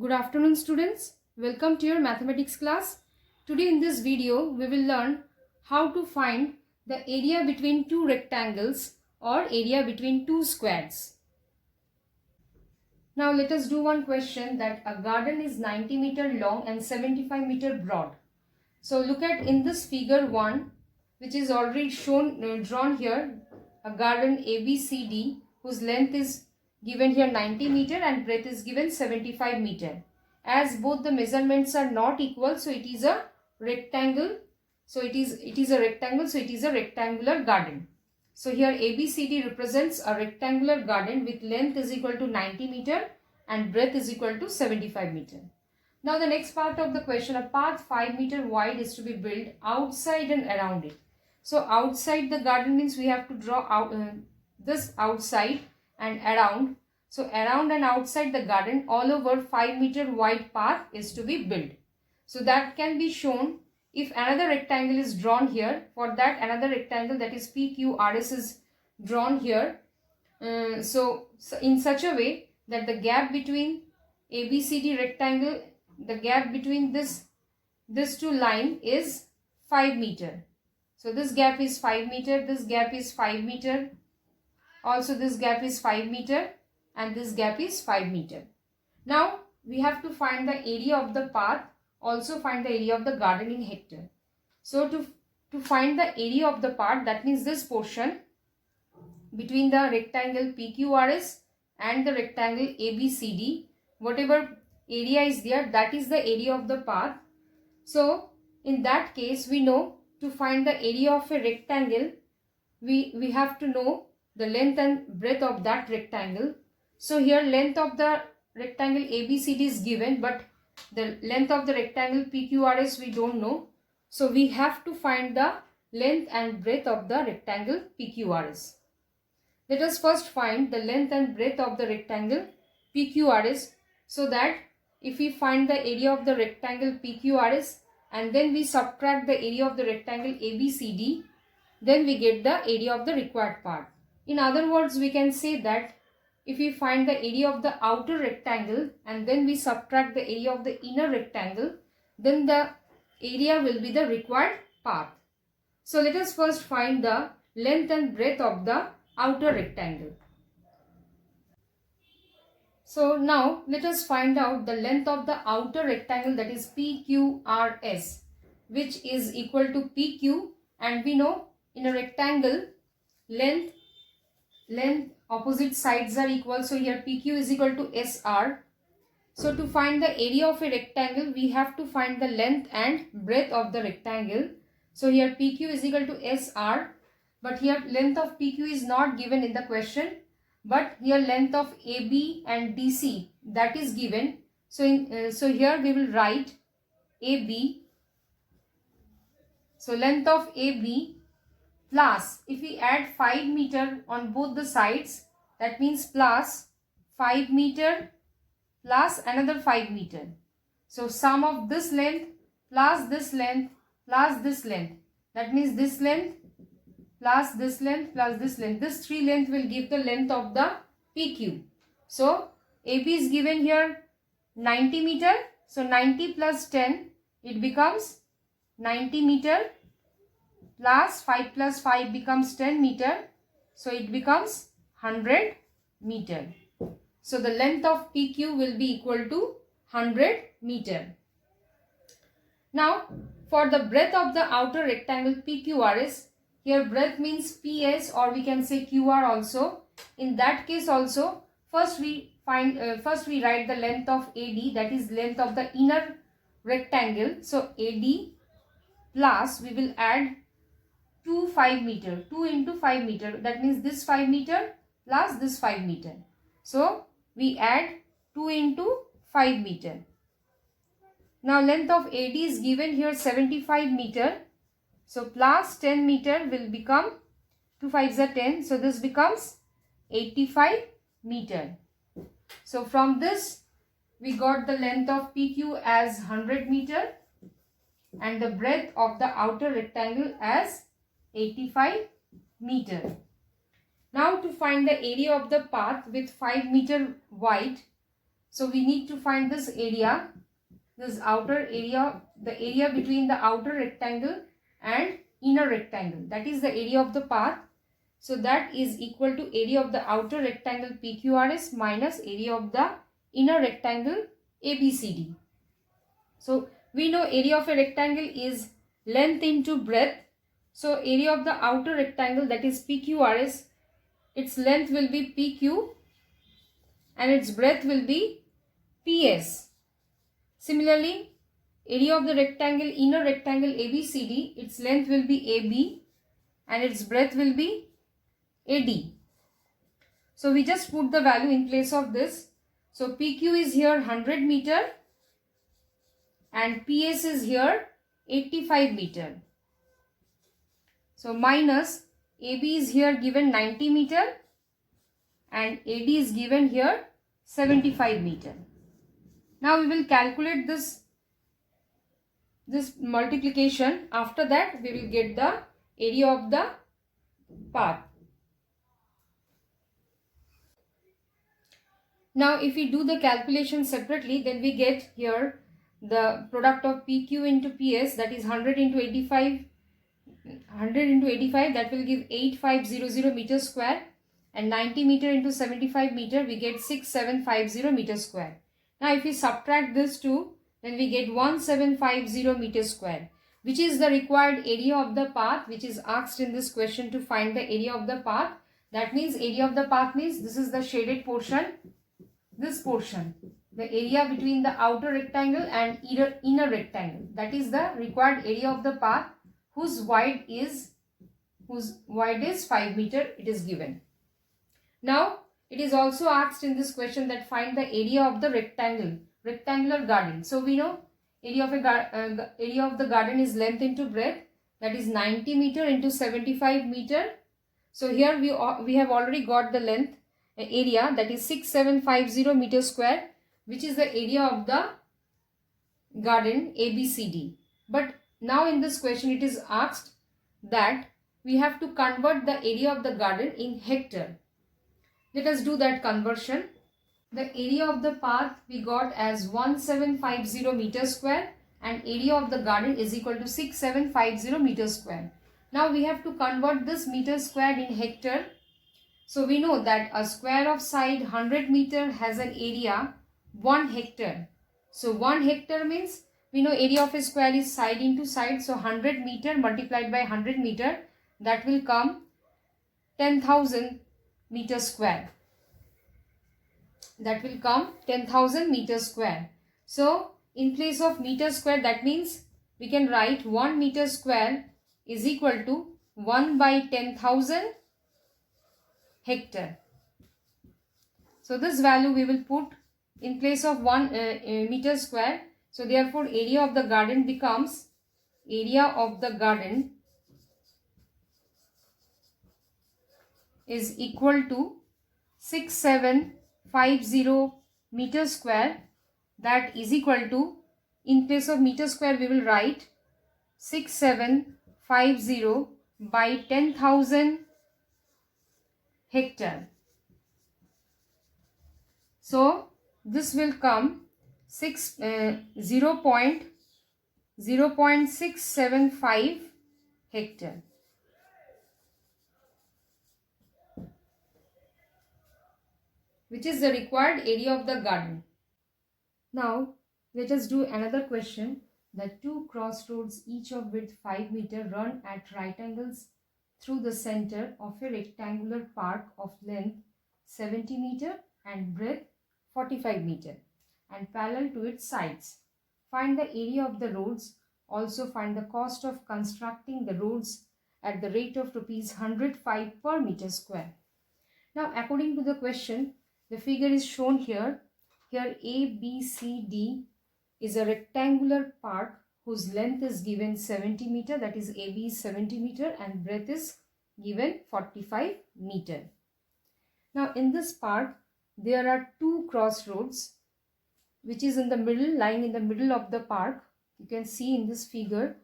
Good afternoon students. Welcome to your mathematics class. Today in this video we will learn how to find the area between two rectangles or area between two squares. Now let us do one question that a garden is 90 meter long and 75 meter broad. So look at in this figure 1 which is already drawn here, a garden ABCD whose length is given here 90 meter and breadth is given 75 meter. As both the measurements are not equal, so it is a rectangle. So it is a rectangle, so it is a rectangular garden. So here ABCD represents a rectangular garden with length is equal to 90 meter and breadth is equal to 75 meter. Now the next part of the question, a path 5 meter wide is to be built outside and around it. So outside the garden means we have to draw out this outside and around. So around and outside the garden all over 5 meter wide path is to be built. So that can be shown if another rectangle is drawn here. For that another rectangle, that is PQRS, is drawn here. So in such a way that the gap between ABCD rectangle, the gap between this two line is 5 meter. So this gap is 5 meter, this gap is 5 meter, also this gap is 5 meter and this gap is 5 meter. Now we have to find the area of the path, also find the area of the garden in hectare. So to find the area of the path, that means this portion between the rectangle PQRS and the rectangle ABCD, whatever area is there, that is the area of the path. So in that case we know to find the area of a rectangle, we have to know the length and breadth of that rectangle. So here length of the rectangle ABCD is given, but the length of the rectangle PQRS we don't know. So we have to find the length and breadth of the rectangle PQRS. Let us first find the length and breadth of the rectangle PQRS, so that if we find the area of the rectangle PQRS and then we subtract the area of the rectangle ABCD, then we get the area of the required part. In other words, we can say that if we find the area of the outer rectangle and then we subtract the area of the inner rectangle, then the area will be the required path. So let us first find the length and breadth of the outer rectangle. So now let us find out the length of the outer rectangle, that is PQRS, which is equal to PQ, and we know in a rectangle length opposite sides are equal. So here PQ is equal to SR. So to find the area of a rectangle we have to find the length and breadth of the rectangle. So here PQ is equal to SR, but here length of PQ is not given in the question, but here length of AB and DC, that is given. So here we will write AB. So length of AB plus, if we add 5 meter on both the sides, that means plus 5 meter plus another 5 meter. So sum of this length plus this length plus this length, that means this length plus this length plus this length. This 3 length will give the length of the PQ. So AB is given here 90 meter. So 90 plus 10, it becomes 90 meter, plus 5 plus 5 becomes 10 meter. So it becomes 100 meter. So the length of PQ will be equal to 100 meter. Now for the breadth of the outer rectangle PQRS, here breadth means PS, or we can say QR also. In that case also, first we write the length of AD, that is length of the inner rectangle. So AD plus we will add 5 meter, 2 into 5 meter, that means this 5 meter plus this 5 meter. So we add 2 into 5 meter. Now length of AD is given here 75 meter. So plus 10 meter will become 2 5s are 10. So this becomes 85 meter. So from this we got the length of PQ as 100 meter and the breadth of the outer rectangle as 85 meter. Now to find the area of the path with 5 meter wide, So we need to find this area, this outer area, the area between the outer rectangle and inner rectangle. That is the area of the path. So that is equal to area of the outer rectangle PQRS minus area of the inner rectangle ABCD. So we know area of a rectangle is length into breadth. So area of the outer rectangle, that is PQRS, its length will be PQ and its breadth will be PS. Similarly, area of the rectangle, inner rectangle ABCD, its length will be AB and its breadth will be AD. So we just put the value in place of this. So PQ is here 100 meter and PS is here 85 meter. So minus AB is here given 90 meter and AD is given here 75 meter. Now we will calculate this multiplication. After that we will get the area of the path. Now if we do the calculation separately, then we get here the product of PQ into PS, that is 100 into 85, that will give 8500 meter square, and 90 meter into 75 meter we get 6750 meter square. Now if we subtract this two, then we get 1750 meter square, which is the required area of the path, which is asked in this question to find the area of the path. That means area of the path means this is the shaded portion, this portion, the area between the outer rectangle and inner rectangle. That is the required area of the path whose wide is 5 meter, it is given. Now it is also asked in this question that find the area of the rectangular garden. So we know area of the garden is length into breadth, that is 90 meter into 75 meter. So here we have already got the length area, that is 6750 meter square, which is the area of the garden ABCD. But now in this question it is asked that we have to convert the area of the garden in hectare. Let us do that conversion. The area of the path we got as 1750 meter square and area of the garden is equal to 6750 meter square. Now we have to convert this meter square in hectare. So we know that a square of side 100 meter has an area 1 hectare. So 1 hectare means we know area of a square is side into side. So 100 meter multiplied by 100 meter, that will come 10,000 meter square. That will come 10,000 meter square. So in place of meter square, that means we can write 1 meter square is equal to 1 by 10,000 hectare. So this value we will put in place of 1 meter square. So therefore area of the garden becomes is equal to 6750 meter square. That is equal to, in place of meter square we will write 6750 by 10,000 hectare. So this will come 0.675 hectare. Which is the required area of the garden. Now let us do another question, that two crossroads each of width 5 meter run at right angles through the center of a rectangular park of length 70 meter and breadth 45 meter and parallel to its sides. Find the area of the roads. Also find the cost of constructing the roads at the rate of ₹105 per meter square. Now according to the question, the figure is shown here. Here A, B, C, D is a rectangular park whose length is given 70 meter, that is AB is 70 meter and breadth is given 45 meter. Now in this park there are two crossroads which is in the middle, lying in the middle of the park. You can see in this figure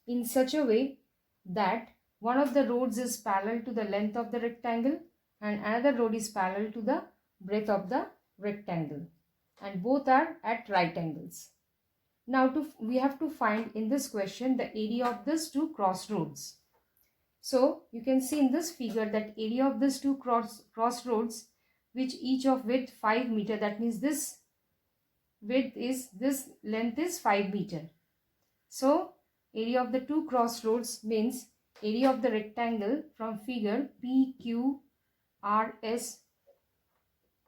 in such a way that one of the roads is parallel to the length of the rectangle and another road is parallel to the breadth of the rectangle. and both are at right angles. Now we have to find in this question the area of these two crossroads. So you can see in this figure that area of these two crossroads, which each of width 5 meter, that means this length is 5 meter. So area of the two crossroads means area of the rectangle from figure PQRS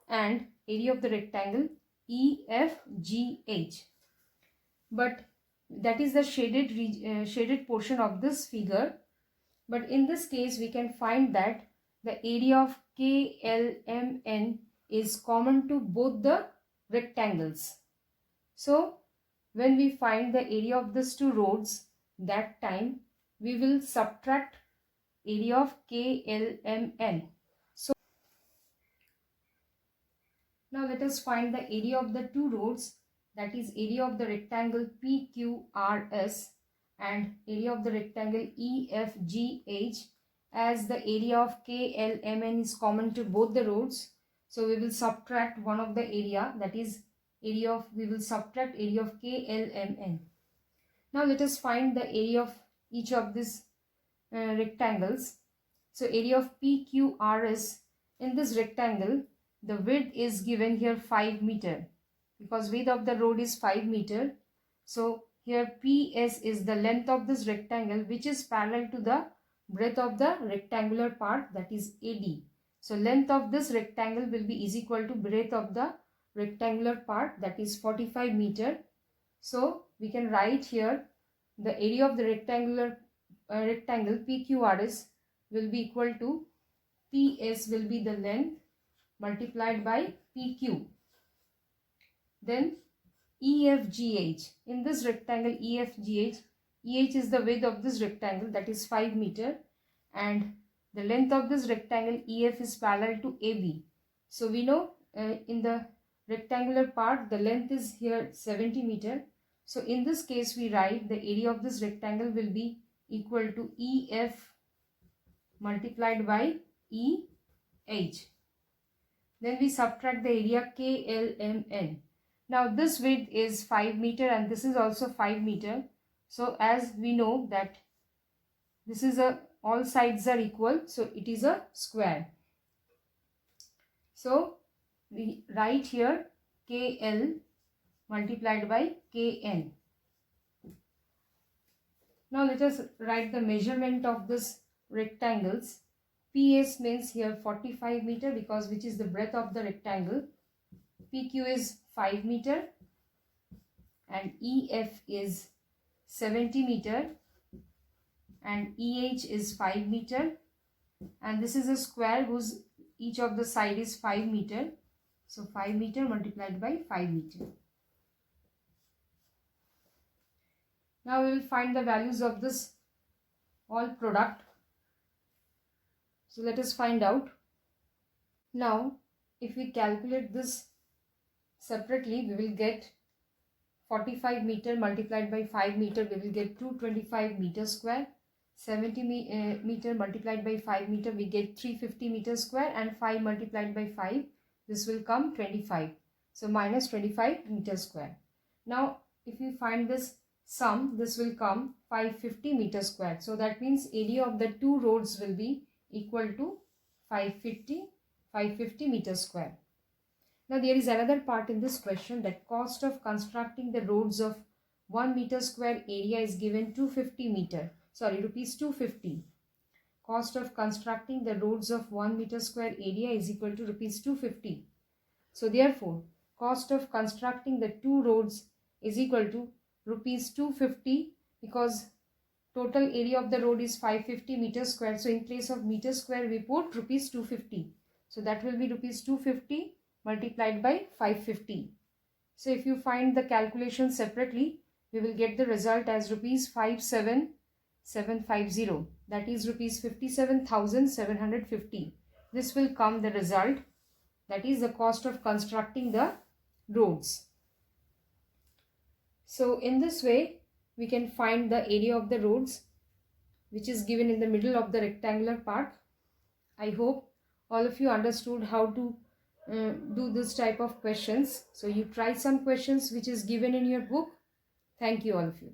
and area of the rectangle EFGH. But that is the shaded portion of this figure. But in this case we can find that the area of KLMN is common to both the rectangles. So when we find the area of these two roads, that time we will subtract area of KLMN. So now let us find the area of the two roads, that is area of the rectangle PQRS and area of the rectangle EFGH, as the area of KLMN is common to both the roads. So we will subtract one of the area, that is we will subtract area of KLMN. Now let us find the area of each of these rectangles. So area of PQRS, in this rectangle the width is given here 5 meter, because width of the road is 5 meter. So here PS is the length of this rectangle, which is parallel to the breadth of the rectangular part, that is AD. So length of this rectangle will be is equal to breadth of the rectangular part, that is 45 meter. So we can write here the area of the rectangle PQRS will be equal to PS will be the length multiplied by PQ. Then EFGH, in this rectangle EFGH, EH is the width of this rectangle, that is 5 meter, and the length of this rectangle EF is parallel to AB. So we know in the rectangular part the length is here 70 meter. So in this case we write the area of this rectangle will be equal to EF multiplied by EH. Then we subtract the area KLMN. Now this width is 5 meter and this is also 5 meter. So as we know that this is all sides are equal, so it is a square. So we write here KL multiplied by KN. Now let us write the measurement of this rectangles. PS means here 45 meter, because which is the breadth of the rectangle. PQ is 5 meter and EF is 70 meter and EH is 5 meter, and this is a square whose each of the side is 5 meter. So 5 meter multiplied by 5 meter. Now we will find the values of this all product. So let us find out. Now if we calculate this separately, we will get 45 meter multiplied by 5 meter, we will get 225 meter square. 70 meter multiplied by 5 meter, we get 350 meter square, and 5 multiplied by 5, this will come 25. So minus 25 meter square. Now if you find this sum, this will come 550 meter square. So that means area of the two roads will be equal to 550 meter square. Now there is another part in this question, that cost of constructing the roads of 1 meter square area is given rupees 250. Cost of constructing the roads of 1 meter square area is equal to rupees 250. So therefore cost of constructing the two roads is equal to rupees 250, because total area of the road is 550 meter square. So in place of meter square we put rupees 250. So that will be rupees 250 multiplied by 550. So if you find the calculation separately, we will get the result as rupees 57750. That is rupees 57,750. This will come the result, that is the cost of constructing the roads. So in this way we can find the area of the roads, which is given in the middle of the rectangular part. I hope all of you understood how to do this type of questions. So you try some questions which is given in your book. Thank you all of you.